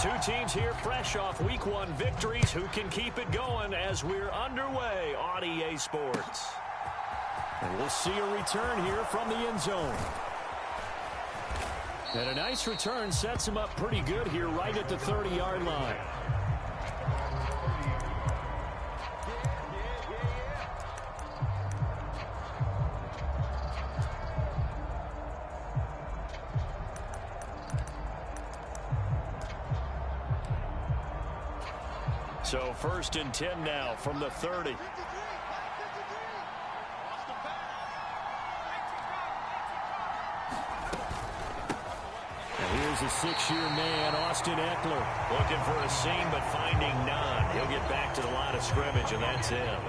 Two teams here fresh off Week 1 victories. Who can keep it going as we're underway on EA Sports? And we'll see a return here from the end zone. And a nice return sets him up pretty good here right at the 30-yard line. So 1st and 10 now from the 30. Here's a 6-year man, Austin Eckler. Looking for a seam, but finding none. He'll get back to the line of scrimmage, and that's him.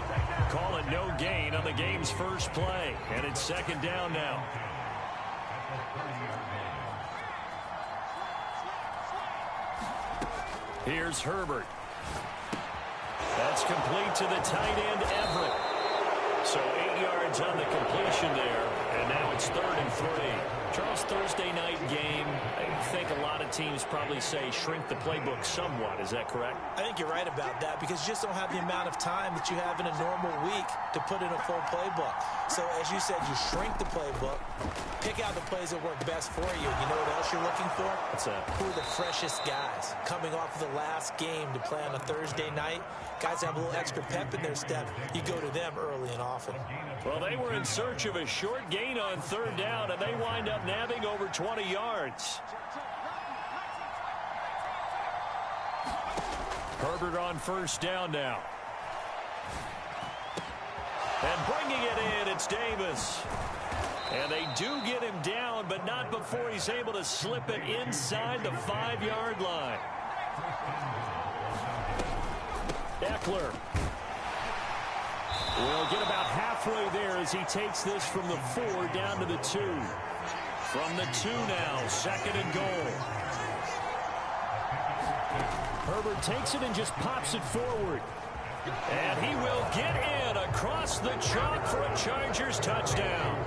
Call it no gain on the game's first play, and it's 2nd down now. Here's Herbert. That's complete to the tight end, Everett. So 8 yards on the completion there, and now it's 3rd and 3. Charles, Thursday night game, I think a lot of teams probably say shrink the playbook somewhat. Is that correct? I think you're right about that because you just don't have the amount of time that you have in a normal week to put in a full playbook. So as you said, you shrink the playbook, pick out the plays that work best for you. You know what else you're looking for? What's that? Who are the freshest guys coming off of the last game to play on a Thursday night? Guys have a little extra pep in their step. You go to them early and often. Well, they were in search of a short gain on 3rd down, and they wind up nabbing over 20 yards. Herbert on 1st down now. And bringing it in, it's Davis. And they do get him down, but not before he's able to slip it inside the 5-yard line. Eckler will get about halfway there as he takes this from the 4 down to the 2. From the 2 now, 2nd and goal. Herbert takes it and just pops it forward. And he will get in across the chalk for a Chargers touchdown.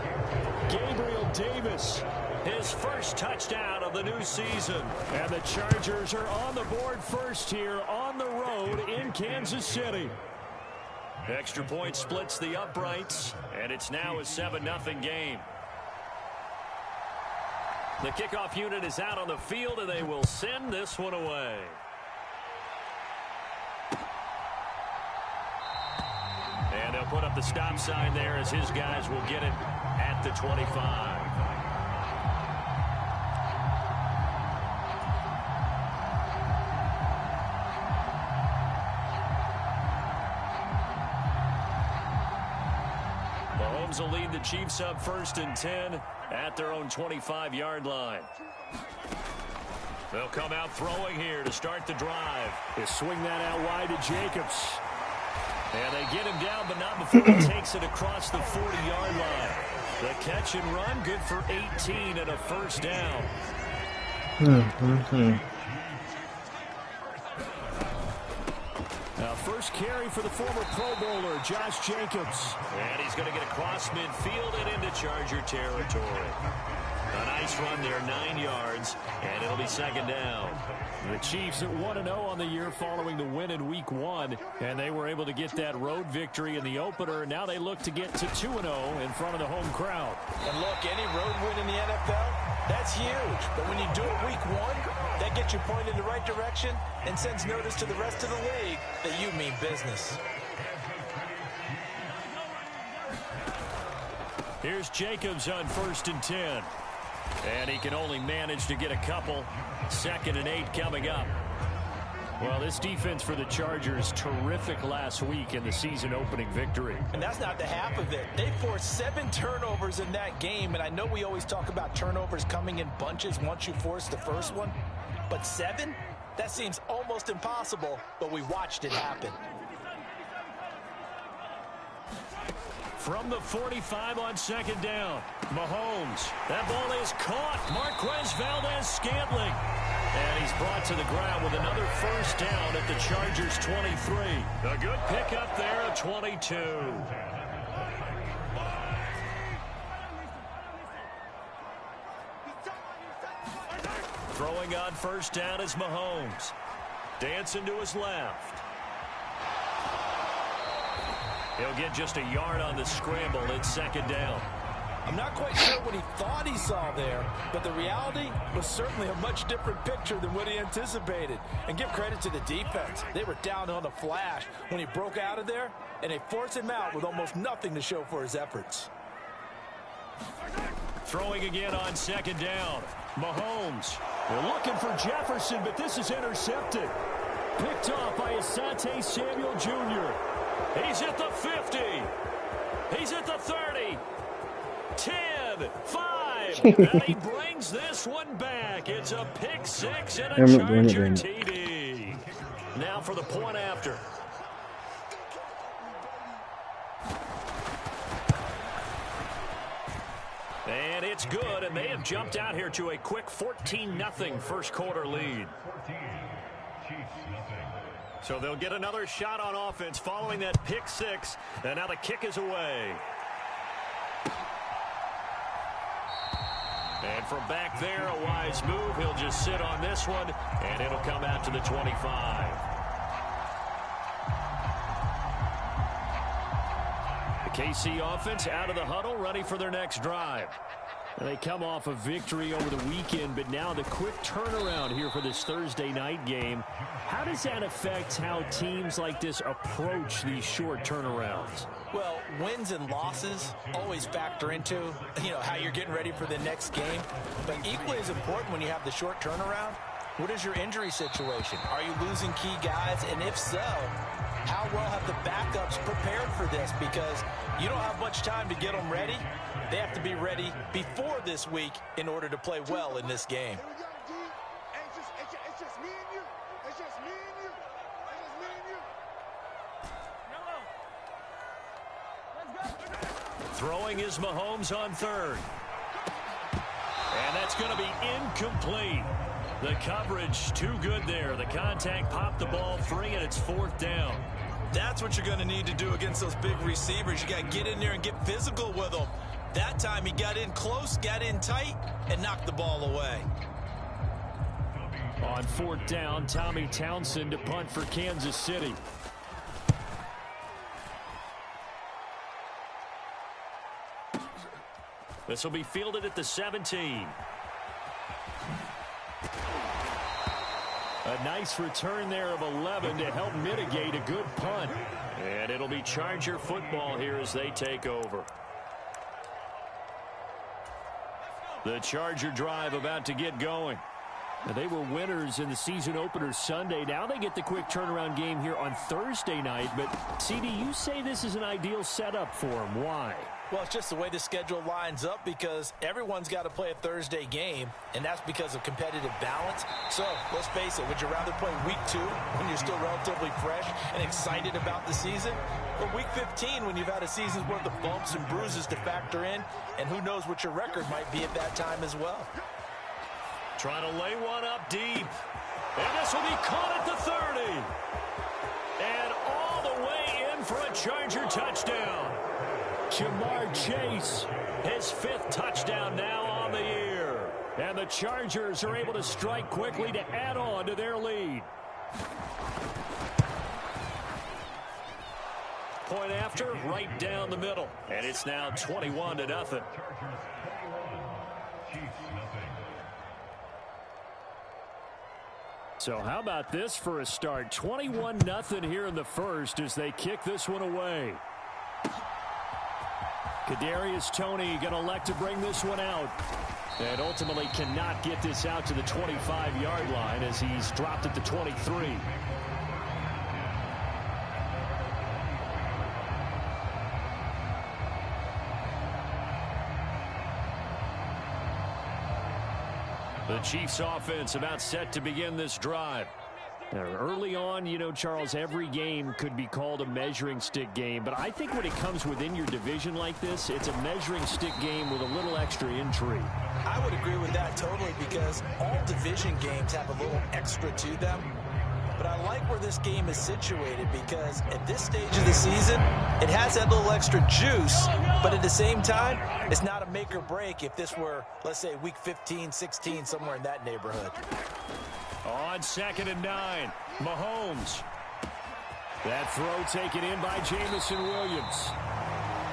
Gabriel Davis, his first touchdown of the new season. And the Chargers are on the board first here on the road in Kansas City. Extra point splits the uprights, and it's now a 7-0 game. The kickoff unit is out on the field, and they will send this one away. And they'll put up the stop sign there as his guys will get it at the 25. Mahomes will lead the Chiefs up 1st and 10 at their own 25-yard line. They'll come out throwing here to start the drive. They swing that out wide to Jacobs. And they get him down, but not before he takes it across the 40-yard line. The catch and run, good for 18 and a 1st down. Now, first carry for the former Pro Bowler, Josh Jacobs. And he's going to get across midfield and into Charger territory. A nice run there, 9 yards, and it'll be 2nd down. The Chiefs at 1-0 on the year following the win in Week 1, and they were able to get that road victory in the opener. Now they look to get to 2-0 in front of the home crowd. And look, any road win in the NFL, that's huge. But when you do it Week 1, that gets you pointed in the right direction and sends notice to the rest of the league that you mean business. Here's Jacobs on 1st and 10. And he can only manage to get a couple. 2nd and 8 coming up. Well, this defense for the Chargers, terrific last week in the season-opening victory. And that's not the half of it. They forced 7 turnovers in that game, and I know we always talk about turnovers coming in bunches once you force the first one. But 7? That seems almost impossible, but we watched it happen. From the 45 on 2nd down, Mahomes. That ball is caught. Marquez Valdez-Scantling. And he's brought to the ground with another 1st down at the Chargers' 23. A good pickup there at 22. Throwing throwing on first down is Mahomes. Dancing to his left. He'll get just a yard on the scramble. It's second down. I'm not quite sure what he thought he saw there, but the reality was certainly a much different picture than what he anticipated. And give credit to the defense. They were down on the flash when he broke out of there, and they forced him out with almost nothing to show for his efforts. Throwing again on second down. Mahomes. They're looking for Jefferson, but this is intercepted. Picked off by Asante Samuel Jr. He's at the 50. He's at the 30. 10, 5, and he brings this one back. It's a pick six and a Charger TD. Now for the point after. And it's good, and they have jumped out here to a quick 14-0 first quarter lead. So they'll get another shot on offense following that pick six, and now the kick is away. And from back there, a wise move. He'll just sit on this one, and it'll come out to the 25. The KC offense out of the huddle, ready for their next drive. They come off a victory over the weekend, but now the quick turnaround here for this Thursday night game. How does that affect how teams like this approach these short turnarounds? Well, wins and losses always factor into, how you're getting ready for the next game. But equally as important when you have the short turnaround, what is your injury situation? Are you losing key guys? And if so, how well have the backups prepared for this? Because you don't have much time to get them ready. They have to be ready before this week in order to play well in this game. It's just me and you. It's just me and you. It's just me and you. Let's go. Throwing is Mahomes on third. And that's going to be incomplete. The coverage too good there. The contact popped the ball free, and it's fourth down. That's what you're going to need to do against those big receivers. You got to get in there and get physical with them. That time he got in close, got in tight, and knocked the ball away. On fourth down, Tommy Townsend to punt for Kansas City. This will be fielded at the 17. A nice return there of 11 to help mitigate a good punt. And it'll be Charger football here as they take over. The Charger drive about to get going. Now, they were winners in the season opener Sunday. Now they get the quick turnaround game here on Thursday night. But, CD, you say this is an ideal setup for them. Why? Well, it's just the way the schedule lines up because everyone's got to play a Thursday game, and that's because of competitive balance. So, let's face it, would you rather play week 2 when you're still relatively fresh and excited about the season? Or week 15 when you've had a season's worth of bumps and bruises to factor in, and who knows what your record might be at that time as well. Trying to lay one up deep. And this will be caught at the 30. And all the way in for a Charger touchdown. Jamar Chase, his 5th touchdown now on the year. And the Chargers are able to strike quickly to add on to their lead. Point after, right down the middle. And it's now 21-0. So how about this for a start? 21-0 here in the first as they kick this one away. V Toni going to elect to bring this one out. And ultimately cannot get this out to the 25-yard line as he's dropped at the 23. The Chiefs offense about set to begin this drive. Now, early on, Charles, every game could be called a measuring stick game. But I think when it comes within your division like this, it's a measuring stick game with a little extra intrigue. I would agree with that totally because all division games have a little extra to them. but I like where this game is situated because at this stage of the season, it has that little extra juice, but at the same time, it's not a make or break if this were, let's say, week 15, 16, somewhere in that neighborhood. On 2nd and 9, Mahomes. That throw taken in by Jamison Williams.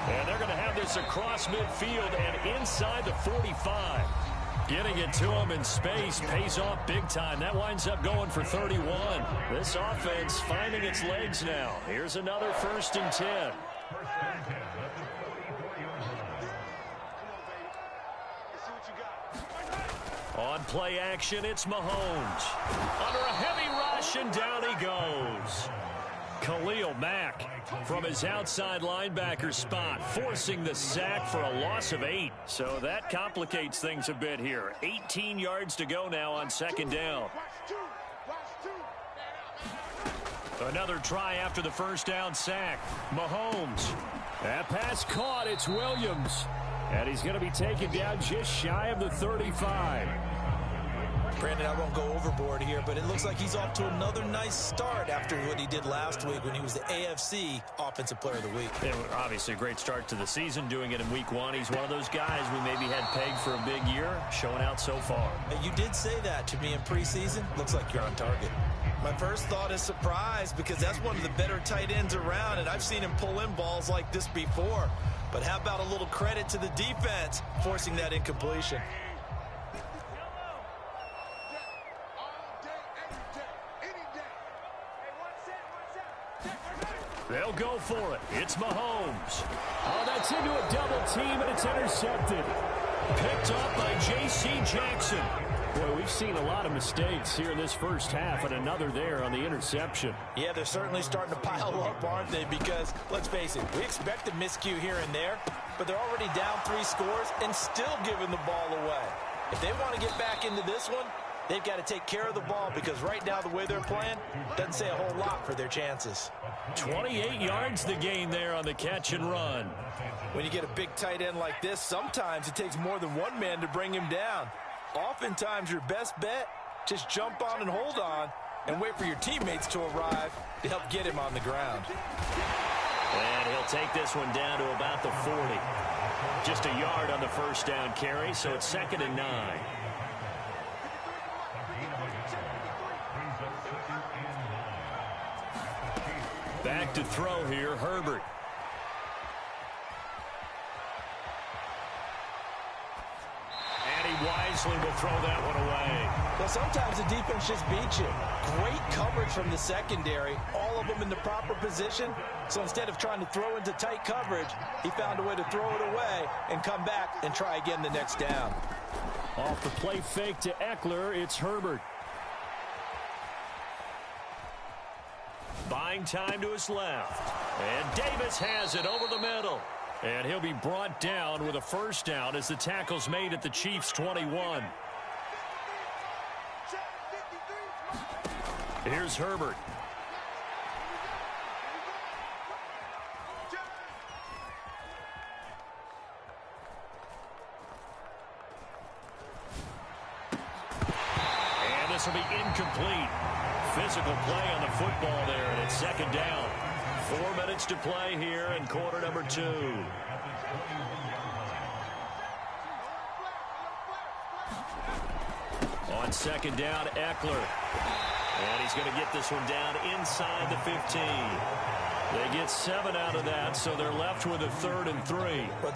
And they're going to have this across midfield and inside the 45. Getting it to him in space pays off big time. That winds up going for 31. This offense finding its legs now. Here's another 1st and 10. On play action, it's Mahomes. Under a heavy rush, and down he goes. Khalil Mack from his outside linebacker spot, forcing the sack for a loss of 8. So that complicates things a bit here. 18 yards to go now on 2nd down. Another try after the 1st down sack. Mahomes. That pass caught. It's Williams. And he's going to be taken down just shy of the 35. Brandon, I won't go overboard here, but it looks like he's off to another nice start after what he did last week when he was the AFC Offensive Player of the Week. Yeah, obviously a great start to the season, doing it in week 1. He's one of those guys we maybe had pegged for a big year, showing out so far. You did say that to me in preseason. Looks like you're on target. My first thought is surprise because that's one of the better tight ends around, and I've seen him pull in balls like this before. But how about a little credit to the defense forcing that incompletion? They'll go for it. It's Mahomes. Oh, that's into a double team, and it's intercepted. Picked up by J.C. Jackson. Boy, we've seen a lot of mistakes here in this first half, and another there on the interception. Yeah, they're certainly starting to pile up, aren't they? Because, let's face it, we expect a miscue here and there, but they're already down 3 scores and still giving the ball away. If they want to get back into this one, they've got to take care of the ball because right now the way they're playing doesn't say a whole lot for their chances. 28 yards the gain there on the catch and run. When you get a big tight end like this, sometimes it takes more than one man to bring him down. Oftentimes your best bet, just jump on and hold on and wait for your teammates to arrive to help get him on the ground. And he'll take this one down to about the 40. Just a yard on the 1st down carry, so it's 2nd and 9. Back to throw here, Herbert. And he wisely will throw that one away. Well, sometimes the defense just beats you. Great coverage from the secondary, all of them in the proper position. So instead of trying to throw into tight coverage, he found a way to throw it away and come back and try again the next down. Off the play fake to Eckler, it's Herbert. Buying time to his left. And Davis has it over the middle. And he'll be brought down with a 1st down as the tackle's made at the Chiefs' 21. Here's Herbert. And this will be incomplete. Physical play on the football there, and it's 2nd down. 4 minutes to play here in quarter number 2. On 2nd down, Eckler. And he's going to get this one down inside the 15. They get 7 out of that, so they're left with a 3rd and 3.